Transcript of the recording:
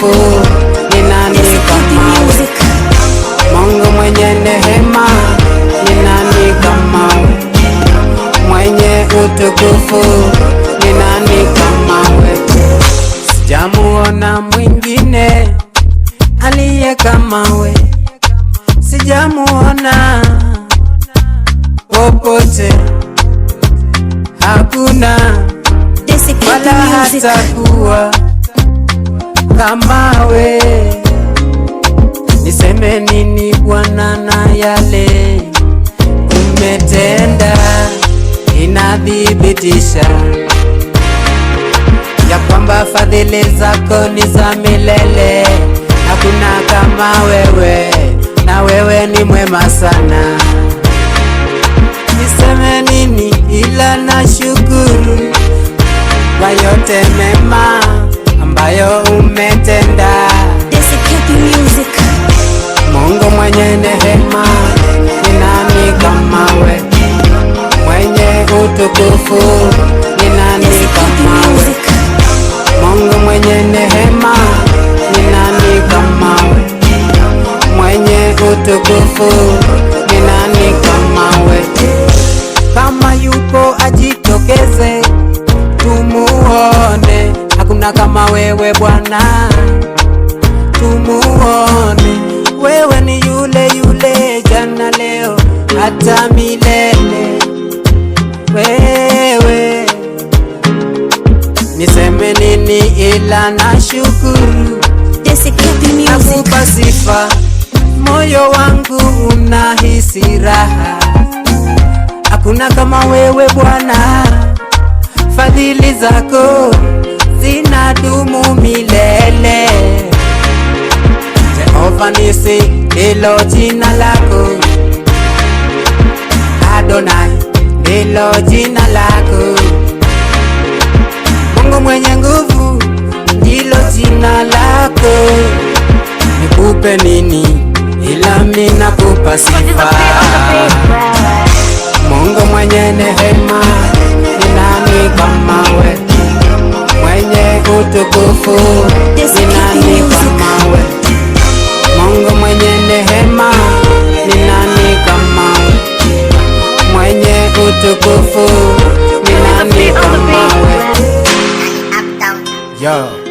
utukufu, ni nani kama wewe? Mungu mwenye neema, ni nani kama wewe? Mwenye utukufu, ni nani kama wewe? Sijamuona mwingine aliye kama wewe, sijamuona popote, hakuna wala hata kuwa kama wewe. Niseme nini Bwana, na yale umetenda inadhibitisha ya kwamba fadhili zako ni za milele. Hakuna kama wewe, na wewe ni mwema sana. Niseme nini ila na shukuru kwa yote mema ambayo umetenda. Mungu mwenye neema, ni nani kama wewe? Mwenye utukufu, ni nani kama wewe? Mungu mwenye neema, ni nani kama wewe? Mwenye utukufu, ni nani kama wewe? Kama yupo ajitokeze tumuone, hakuna kama wewe Bwana, tumuone. Wewe ni yule yule jana, leo, hata milele. Wewe niseme nini ila na shukuru, nakupa sifa, moyo wangu unahisi raha. Hakuna kama wewe Bwana, fadhili zako zinadumu milele. Jehova Nisi ndilo jina lako, Adonai ndilo jina lako, Mungu mwenye nguvu ndilo jina lako. Nikupe nini ila mimi nakupa sifa. Mungu mwenye neema, ni nani kama wewe? Mwenye utukufu, ni nani kama wewe? Mungu mwenye neema, ni nani kama wewe? Mwenye utukufu, ni nani kama wewe? Yo.